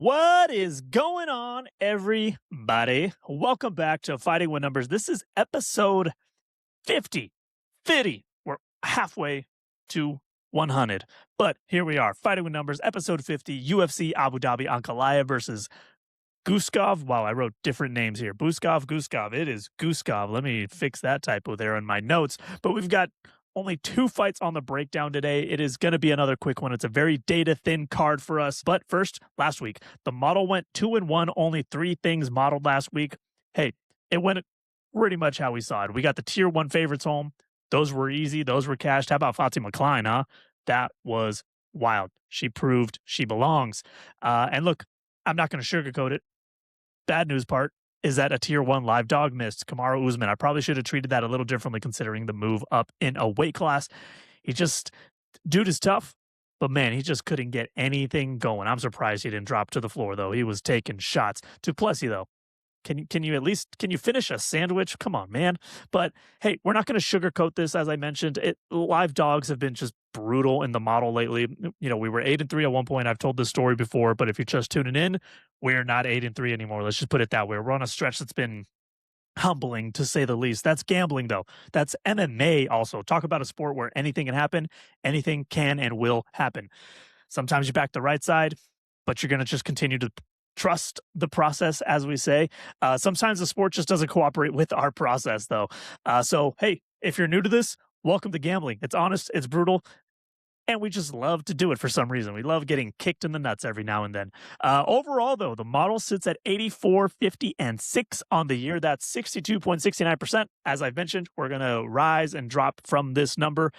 What is going on, everybody? Welcome back to Fighting with Numbers. This is episode 50. 50. We're halfway to 100. But here we are, Fighting with Numbers, episode 50, UFC Abu Dhabi Ankalaev versus Guskov. Wow, I wrote different names here. Guskov. It is Guskov. Let me fix that typo there in my notes. But we've got only two fights on the breakdown today. It is going to be another quick one. It's a very data-thin card for us. But first, last week, the model went 2-1, only three things modeled last week. Hey, it went pretty much how we saw it. We got the tier 1 favorites home. Those were easy. Those were cashed. How about Fatima Klein, huh? That was wild. She proved she belongs. And look, I'm not going to sugarcoat it. Bad news part is that a tier 1 live dog missed Kamaru Usman. I probably should have treated that a little differently considering the move up in a weight class. Dude is tough, but man, he just couldn't get anything going. I'm surprised he didn't drop to the floor, though. He was taking shots. Duplessis, though, can you finish a sandwich? Come on, man. But hey, we're not going to sugarcoat this. As I mentioned, live dogs have been just brutal in the model lately. You know, we were 8-3 at one point. I've told this story before, but if you're just tuning in, we're not 8-3 anymore. Let's just put it that way. We're on a stretch that's been humbling, to say the least. That's gambling, though. That's MMA also. Talk about a sport where anything can happen. Anything can and will happen. Sometimes you back the right side, but you're going to just continue to trust the process, as we say. Sometimes the sport just doesn't cooperate with our process, though. So, hey, if you're new to this, welcome to gambling. It's honest, it's brutal, and we just love to do it for some reason. We love getting kicked in the nuts every now and then. Overall, though, the model sits at 84.50-6 on the year. That's 62.69%. As I've mentioned, we're going to rise and drop from this number.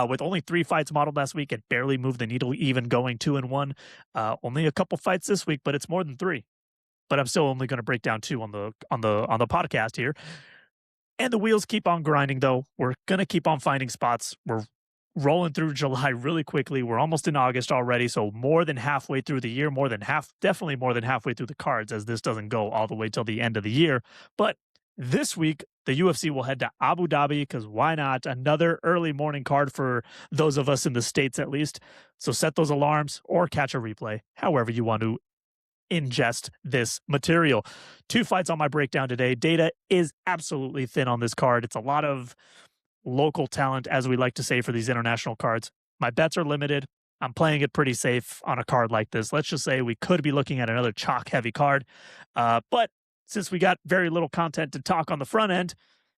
With only 3 fights modeled last week, it barely moved the needle, even going 2-1. Only a couple fights this week, but it's more than 3. But I'm still only going to break down 2 on the podcast here. And the wheels keep on grinding, though. We're going to keep on finding spots. We're rolling through July really quickly. We're almost in August already, so more than halfway through the year, definitely more than halfway through the cards, as this doesn't go all the way till the end of the year. But this week, the UFC will head to Abu Dhabi, because why not? Another early morning card for those of us in the States, at least. So set those alarms or catch a replay, however you want to ingest this material. 2 fights on my breakdown today. Data is absolutely thin on this card. It's a lot of local talent, as we like to say for these international cards. My bets are limited. I'm playing it pretty safe on a card like this. Let's just say we could be looking at another chalk-heavy card. But since we got very little content to talk on the front end,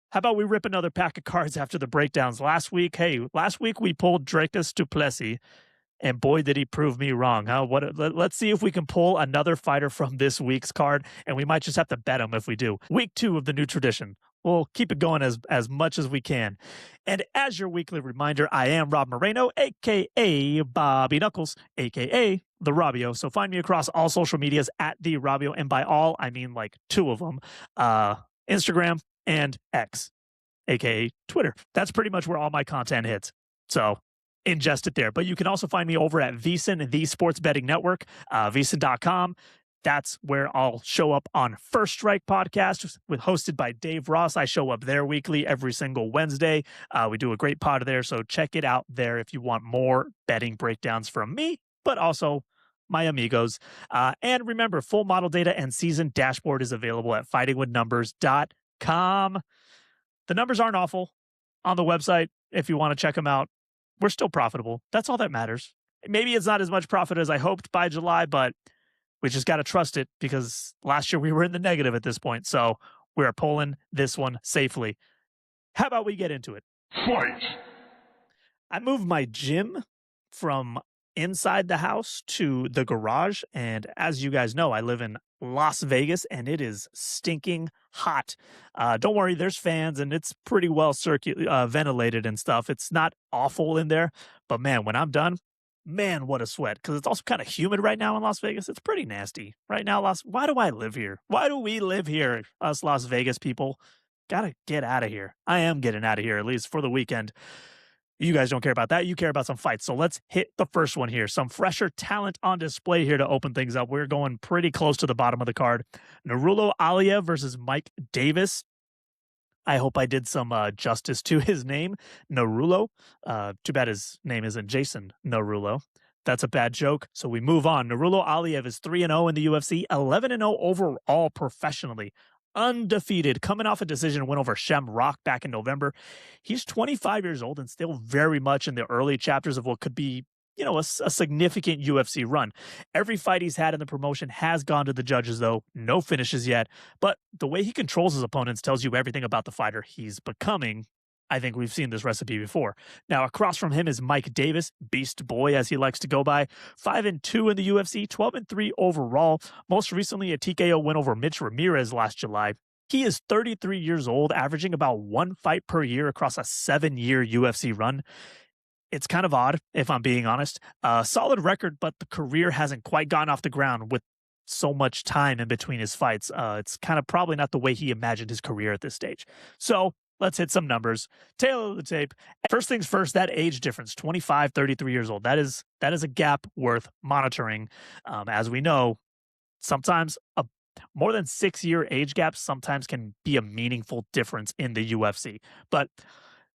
how about we rip another pack of cards after the breakdowns? Last week we pulled Dracus Duplessis, and boy, did he prove me wrong, huh? Let's see if we can pull another fighter from this week's card, and we might just have to bet him if we do. Week 2 of the new tradition. We'll keep it going as much as we can. And as your weekly reminder, I am Rob Moreno, a.k.a. Bobby Knuckles, a.k.a. The Robio. So find me across all social medias at The Robio, and by all, I mean like 2 of them, Instagram and X, a.k.a. Twitter. That's pretty much where all my content hits. So ingest it there. But you can also find me over at VSiN, the Sports Betting Network, VSiN.com. That's where I'll show up on First Strike podcast, hosted by Dave Ross. I show up there weekly every single Wednesday. We do a great pod there, so check it out there if you want more betting breakdowns from me, but also my amigos. And remember, full model data and season dashboard is available at fightingwithnumbers.com. The numbers aren't awful on the website if you want to check them out. We're still profitable. That's all that matters. Maybe it's not as much profit as I hoped by July, but we just got to trust it, because last year we were in the negative at this point. So we're pulling this one safely. How about we get into it? Fight! I moved my gym from inside the house to the garage. And as you guys know, I live in Las Vegas, and it is stinking hot. Don't worry, there's fans, and it's pretty well ventilated and stuff. It's not awful in there. But man, when I'm done, man, what a sweat, because it's also kind of humid right now in Las Vegas. It's pretty nasty right now. Why do I live here? Why do we live here, us Las Vegas people? Gotta get out of here. I am getting out of here, at least for the weekend. You guys don't care about that. You care about some fights. So let's hit the first one here. Some fresher talent on display here to open things up. We're going pretty close to the bottom of the card. Nurullo Aliev versus Mike Davis. I hope I did some justice to his name, Nurullo. Too bad his name isn't Jason Nurullo. That's a bad joke. So we move on. Nurullo Aliev is 3-0 in the UFC, 11-0 overall professionally. Undefeated, coming off a decision win over Shem Rock back in November. He's 25 years old and still very much in the early chapters of what could be, a significant UFC run. Every fight he's had in the promotion has gone to the judges, though. No finishes yet. But the way he controls his opponents tells you everything about the fighter he's becoming. I think we've seen this recipe before. Now, across from him is Mike Davis, Beast Boy, as he likes to go by. 5-2 in the UFC, 12-3 overall. Most recently, a TKO win over Mitch Ramirez last July. He is 33 years old, averaging about one fight per year across a 7-year UFC run. It's kind of odd, if I'm being honest. Solid record, but the career hasn't quite gotten off the ground with so much time in between his fights. It's kind of probably not the way he imagined his career at this stage. So let's hit some numbers. Tail of the tape. First things first, that age difference, 25, 33 years old. That is a gap worth monitoring. As we know, sometimes a more than 6-year age gap sometimes can be a meaningful difference in the UFC. But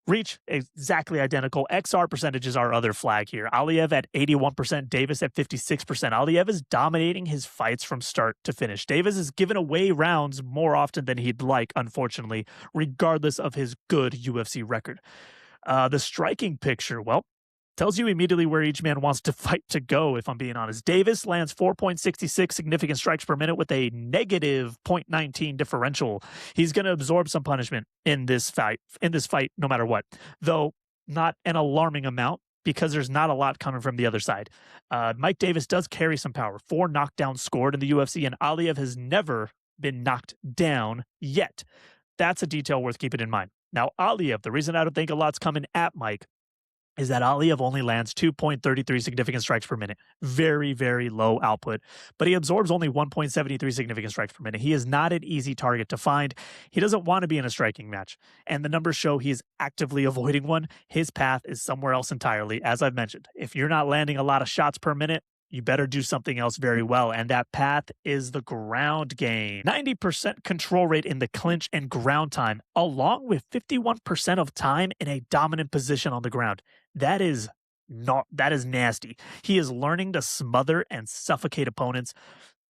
reach, exactly identical. XR percentages are other flag here. Aliev at 81%, Davis at 56%. Aliev is dominating his fights from start to finish. Davis is giving away rounds more often than he'd like, unfortunately, regardless of his good UFC record. The striking picture, well, tells you immediately where each man wants to fight to go, if I'm being honest. Davis lands 4.66 significant strikes per minute with a negative 0.19 differential. He's going to absorb some punishment in this fight, no matter what, though not an alarming amount because there's not a lot coming from the other side. Mike Davis does carry some power. 4 knockdowns scored in the UFC, and Aliev has never been knocked down yet. That's a detail worth keeping in mind. Now, Aliev, the reason I don't think a lot's coming at Mike is that Aliev only lands 2.33 significant strikes per minute. Very, very low output. But he absorbs only 1.73 significant strikes per minute. He is not an easy target to find. He doesn't want to be in a striking match. And the numbers show he is actively avoiding one. His path is somewhere else entirely, as I've mentioned. If you're not landing a lot of shots per minute, you better do something else very well, and that path is the ground game. 90% control rate in the clinch and ground time, along with 51% of time in a dominant position on the ground. That is nasty. He is learning to smother and suffocate opponents.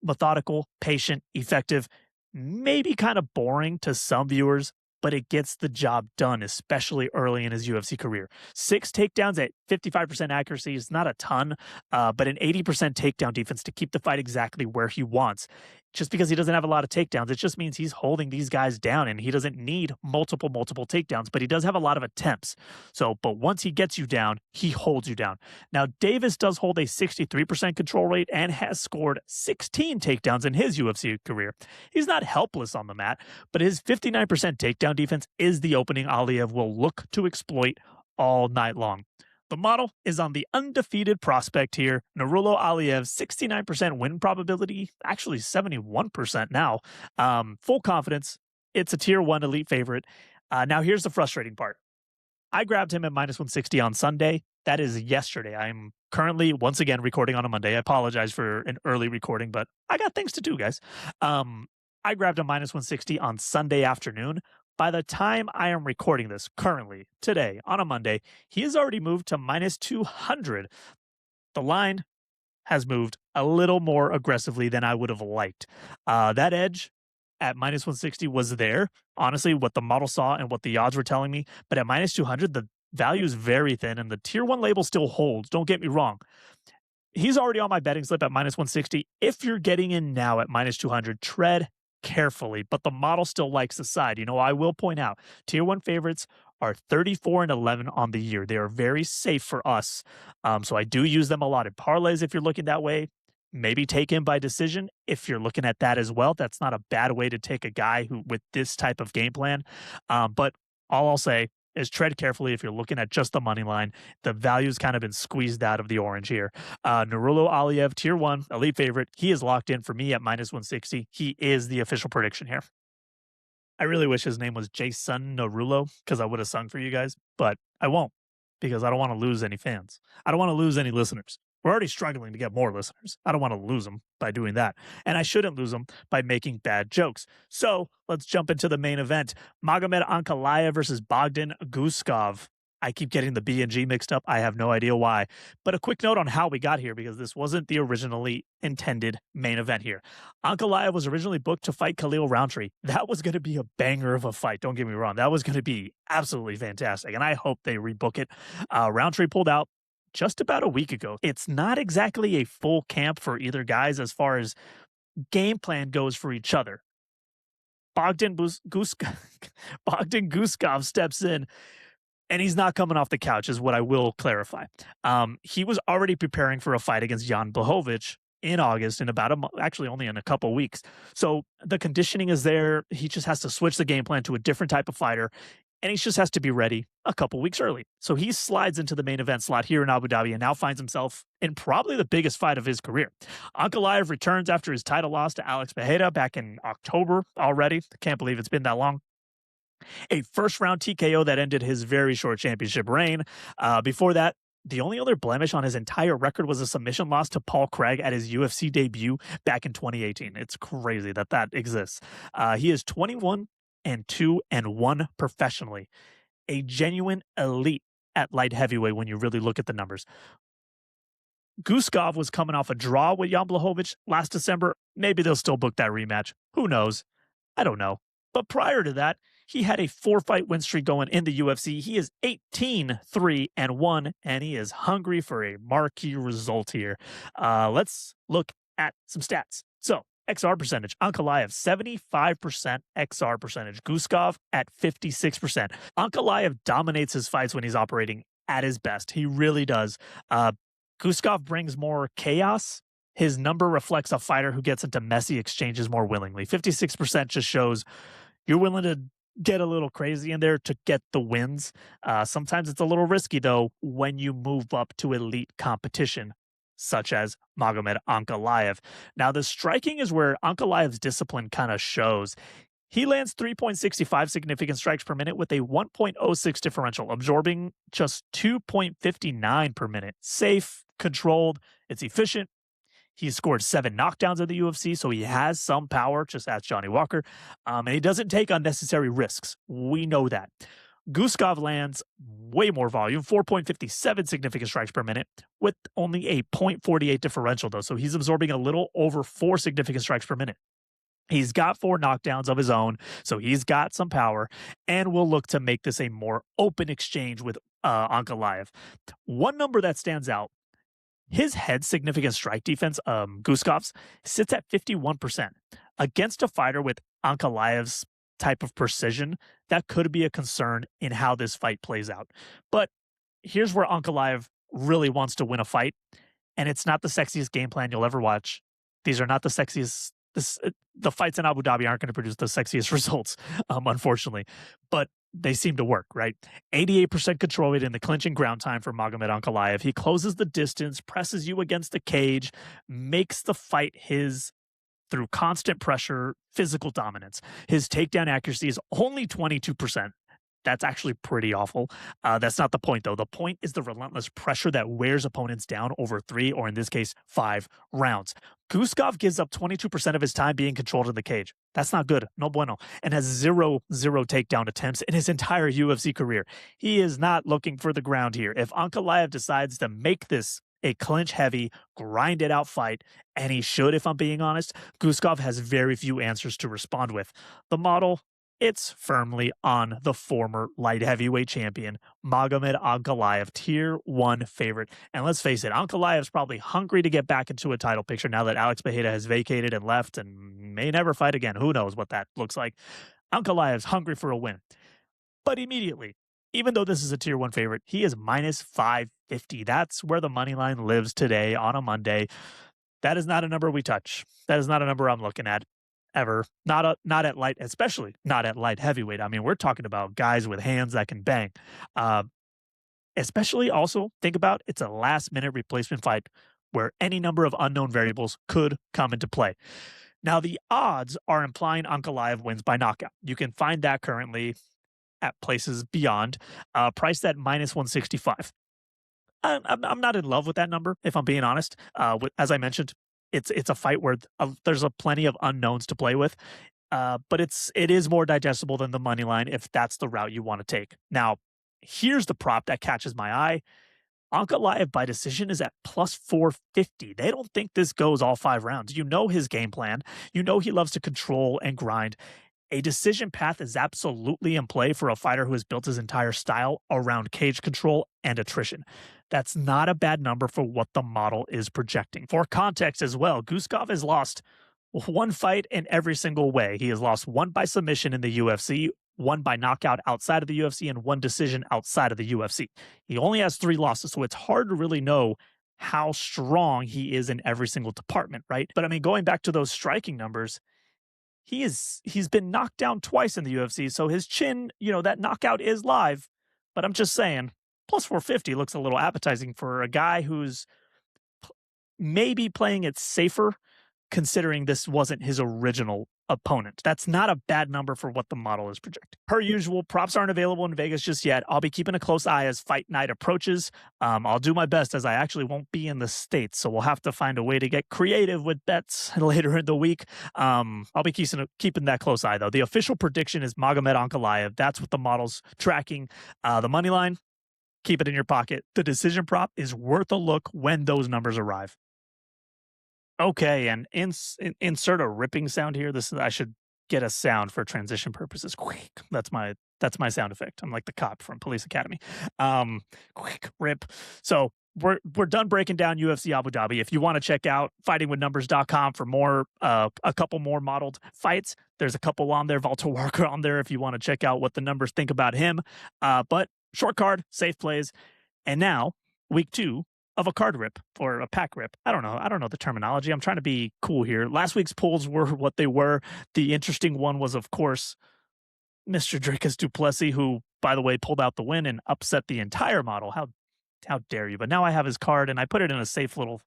Methodical, patient, effective, maybe kind of boring to some viewers, but it gets the job done, especially early in his UFC career. 6 takedowns at 55% accuracy is not a ton, but an 80% takedown defense to keep the fight exactly where he wants. Just because he doesn't have a lot of takedowns, it just means he's holding these guys down, and he doesn't need multiple takedowns, but he does have a lot of attempts. But once he gets you down, he holds you down. Now, Davis does hold a 63% control rate and has scored 16 takedowns in his UFC career. He's not helpless on the mat, but his 59% takedown defense is the opening Aliev will look to exploit all night long. The model is on the undefeated prospect here. Nurullo Aliev, 69% win probability, actually 71% now. Full confidence. It's a tier 1 elite favorite. Now, here's the frustrating part. I grabbed him at -160 on Sunday. That is yesterday. I'm currently, once again, recording on a Monday. I apologize for an early recording, but I got things to do, guys. I grabbed him -160 on Sunday afternoon. By the time I am recording this currently, today, on a Monday, he has already moved to -200. The line has moved a little more aggressively than I would have liked. That edge at -160 was there. Honestly, what the model saw and what the odds were telling me. But at -200, the value is very thin, and the tier 1 label still holds. Don't get me wrong. He's already on my betting slip at -160. If you're getting in now at -200, tread carefully, but the model still likes the side. I will point out, tier 1 favorites are 34-11 on the year. They are very safe for us. So I do use them a lot in parlays if you're looking that way. Maybe take him by decision if you're looking at that as well. That's not a bad way to take a guy who with this type of game plan. But all I'll say is tread carefully if you're looking at just the money line. The value's kind of been squeezed out of the orange here. Nurullo Aliev, tier 1, elite favorite. He is locked in for me at -160. He is the official prediction here. I really wish his name was Jason Nurullo because I would have sung for you guys, but I won't because I don't want to lose any fans. I don't want to lose any listeners. We're already struggling to get more listeners. I don't want to lose them by doing that. And I shouldn't lose them by making bad jokes. So let's jump into the main event. Magomed Ankalaev versus Bogdan Guskov. I keep getting the B and G mixed up. I have no idea why. But a quick note on how we got here, because this wasn't the originally intended main event here. Ankalaev was originally booked to fight Khalil Rountree. That was going to be a banger of a fight. Don't get me wrong. That was going to be absolutely fantastic. And I hope they rebook it. Rountree pulled out just about a week ago. It's not exactly a full camp for either guys as far as game plan goes for each other. Bogdan Guskov steps in, and he's not coming off the couch, is what I will clarify. He was already preparing for a fight against Jan Blachowicz in August, in about a month, actually only in a couple weeks. So the conditioning is there. He just has to switch the game plan to a different type of fighter, and he just has to be ready a couple weeks early. So he slides into the main event slot here in Abu Dhabi and now finds himself in probably the biggest fight of his career. Ankalaev returns after his title loss to Alex Pereira back in October already. I can't believe it's been that long. A first-round TKO that ended his very short championship reign. Before that, the only other blemish on his entire record was a submission loss to Paul Craig at his UFC debut back in 2018. It's crazy that that exists. He is 21-2-1 professionally, a genuine elite at light heavyweight when you really look at the numbers. Guskov was coming off a draw with Jan Blachowicz last December. Maybe they'll still book that rematch. Who knows? I don't know. But prior to that, he had a 4-fight win streak going in the UFC. He is 18-3-1, and he is hungry for a marquee result here. Let's look at some stats. So, XR percentage, Ankalaev, 75% XR percentage. Guskov at 56%. Ankalaev dominates his fights when he's operating at his best. He really does. Guskov brings more chaos. His number reflects a fighter who gets into messy exchanges more willingly. 56% just shows you're willing to get a little crazy in there to get the wins. Sometimes it's a little risky, though, when you move up to elite competition, such as Magomed Ankalaev. Now, the striking is where Ankalaev's discipline kind of shows. He lands 3.65 significant strikes per minute with a 1.06 differential, absorbing just 2.59 per minute. Safe, controlled, it's efficient. He scored 7 knockdowns in the UFC, so he has some power, just ask Johnny Walker. And he doesn't take unnecessary risks. We know that. Guskov lands way more volume, 4.57 significant strikes per minute, with only a 0.48 differential, though. So he's absorbing a little over 4 significant strikes per minute. He's got 4 knockdowns of his own, so he's got some power, and we'll look to make this a more open exchange with Ankalaev. One number that stands out, his head significant strike defense, Guskov's, sits at 51%. Against a fighter with Ankalaev's type of precision, that could be a concern in how this fight plays out. But here's where Ankalaev really wants to win a fight, and it's not the sexiest game plan you'll ever watch. These are not the sexiest. The fights in Abu Dhabi aren't going to produce the sexiest results, unfortunately. But they seem to work, right? 88% control rate in the clinching ground time for Magomed Ankalaev. He closes the distance, presses you against the cage, makes the fight his through constant pressure, physical dominance. His takedown accuracy is only 22%. That's actually pretty awful. That's not the point, though. The point is the relentless pressure that wears opponents down over 3, or in this case, 5 rounds. Guskov gives up 22% of his time being controlled in the cage. That's not good. No bueno. And has zero takedown attempts in his entire UFC career. He is not looking for the ground here. If Ankalaev decides to make this a clinch-heavy, grind-it-out fight, and he should, if I'm being honest, Guskov has very few answers to respond with. The model, it's firmly on the former light heavyweight champion, Magomed Ankalaev, tier 1 favorite. And let's face it, Ankalaev's probably hungry to get back into a title picture now that Alex Pereira has vacated and left and may never fight again. Who knows what that looks like. Ankalaev's hungry for a win. But immediately, even though this is a tier 1 favorite, he is minus 550. That's where the money line lives today on a Monday. That is not a number we touch. That is not a number I'm looking at. Ever. Not at light, especially not at light heavyweight. I mean, we're talking about guys with hands that can bang. Especially also, think about it's a last-minute replacement fight where any number of unknown variables could come into play. Now, the odds are implying Ankalaev wins by knockout. You can find that currently at places beyond, priced at minus 165. I'm not in love with that number, if I'm being honest. As I mentioned, it's a fight where there's plenty of unknowns to play with, but it is more digestible than the money line if that's the route you want to take. Now, here's the prop that catches my eye. Ankalaev by decision is at plus 450. They don't think this goes all 5 rounds. You know his game plan. You know he loves to control and grind. A decision path is absolutely in play for a fighter who has built his entire style around cage control and attrition. That's not a bad number for what the model is projecting. For context as well, Guskov has lost 1 fight in every single way. He has lost 1 by submission in the UFC, 1 by knockout outside of the UFC, and 1 decision outside of the UFC. He only has 3 losses, so it's hard to really know how strong he is in every single department, right? But I mean, going back to those striking numbers, he's been knocked down twice in the UFC, so his chin, that knockout is live. But I'm just saying, plus 450 looks a little appetizing for a guy who's maybe playing it safer, considering this wasn't his original opponent. That's not a bad number for what the model is projecting. Per usual, props aren't available in Vegas just yet. I'll be keeping a close eye as fight night approaches. I'll do my best, as I actually won't be in the States, so we'll have to find a way to get creative with bets later in the week. I'll be keeping that close eye, though. The official prediction is Magomed Ankalaev. That's what the model's tracking. The money line, keep it in your pocket. The decision prop is worth a look when those numbers arrive. Okay, and insert a ripping sound here. I should get a sound for transition purposes. Quick, that's my sound effect. I'm like the cop from Police Academy. Quick rip. So we're done breaking down UFC Abu Dhabi. If you want to check out fightingwithnumbers.com for more, a couple more modeled fights, there's a couple on there. Walter Walker on there if you want to check out what the numbers think about him. But short card, safe plays, and now week 2 of a card rip or a pack rip. I don't know the terminology. I'm trying to be cool here. Last week's polls were what they were. The interesting one was, of course, Mr. Dricus du Plessis, who, by the way, pulled out the win and upset the entire model. How dare you? But now I have his card, and I put it in a safe little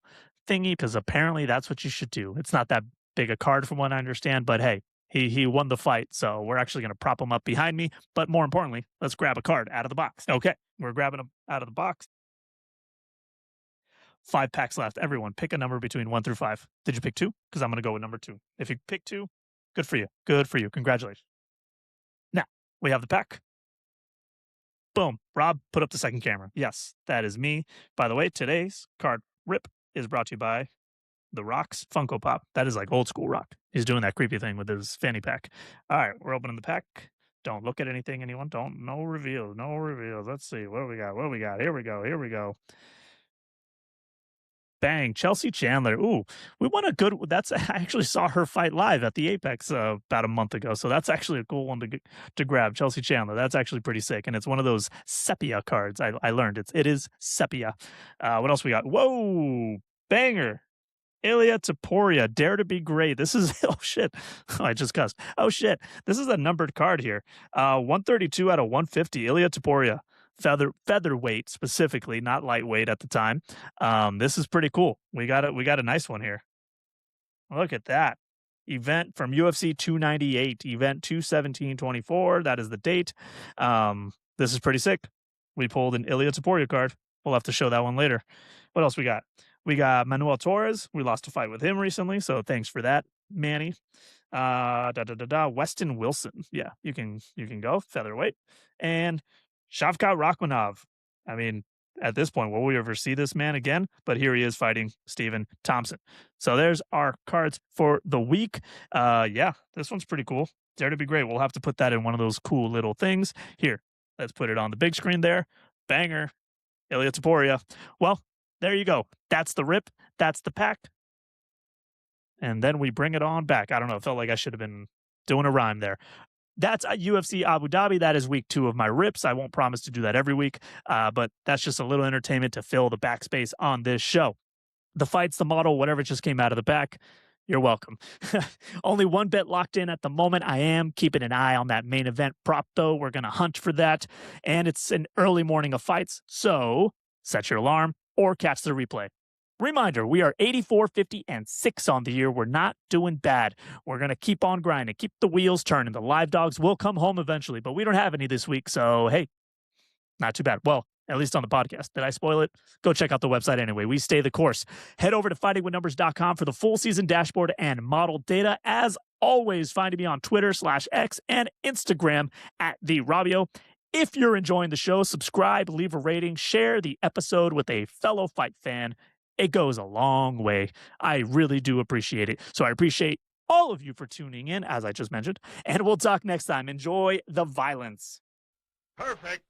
thingy because apparently that's what you should do. It's not that big a card from what I understand, but hey, he won the fight, so we're actually going to prop him up behind me. But more importantly, let's grab a card out of the box. Okay, we're grabbing him out of the box. 5 packs left. Everyone, pick a number between 1 through 5. Did you pick 2? Because I'm going to go with number 2. If you pick 2, good for you. Good for you. Congratulations. Now, we have the pack. Boom. Rob, put up the second camera. Yes, that is me. By the way, today's card rip is brought to you by The Rock's Funko Pop. That is like old school Rock. He's doing that creepy thing with his fanny pack. All right, we're opening the pack. Don't look at anything, anyone. No reveals. No reveals. Let's see. What do we got? Here we go. Bang, Chelsea Chandler. Ooh, we won a good. I actually saw her fight live at the Apex about a month ago, so that's actually a cool one to grab. Chelsea Chandler. That's actually pretty sick, and it's one of those sepia cards. I learned it is sepia. What else we got? Whoa, banger. Ilia Topuria, Dare to Be Great. This is, oh shit, I just cussed. Oh shit, this is a numbered card here. 132 out of 150, Ilia Topuria. Featherweight specifically, not lightweight at the time. This is pretty cool. We got a nice one here. Look at that. Event from UFC 298, event 2/17/24. That is the date. This is pretty sick. We pulled an Ilia Topuria card. We'll have to show that one later. What else we got? We got Manuel Torres. We lost a fight with him recently, so thanks for that, Manny. Weston Wilson. Yeah, you can go featherweight. And Shavkat Rakhmonov. I mean, at this point, will we ever see this man again? But here he is fighting Stephen Thompson. So there's our cards for the week. Yeah, this one's pretty cool. Dare to Be Great. We'll have to put that in one of those cool little things. Here, let's put it on the big screen there. Banger. Ilia Topuria. Well, there you go. That's the rip. That's the pack. And then we bring it on back. I don't know. It felt like I should have been doing a rhyme there. That's UFC Abu Dhabi. That is week 2 of my rips. I won't promise to do that every week, but that's just a little entertainment to fill the backspace on this show. The fights, the model, whatever just came out of the back, you're welcome. Only one bet locked in at the moment. I am keeping an eye on that main event prop, though. We're going to hunt for that, and it's an early morning of fights, so set your alarm or catch the replay. Reminder, we are 84, 50, and 6 on the year. We're not doing bad. We're going to keep on grinding, keep the wheels turning. The live dogs will come home eventually, but we don't have any this week, so hey, not too bad. Well, at least on the podcast. Did I spoil it? Go check out the website anyway. We stay the course. Head over to fightingwithnumbers.com for the full season dashboard and model data. As always, find me on Twitter /X and Instagram @TheRabio. If you're enjoying the show, subscribe, leave a rating, share the episode with a fellow fight fan. It goes a long way. I really do appreciate it. So I appreciate all of you for tuning in, as I just mentioned, and we'll talk next time. Enjoy the violence. Perfect.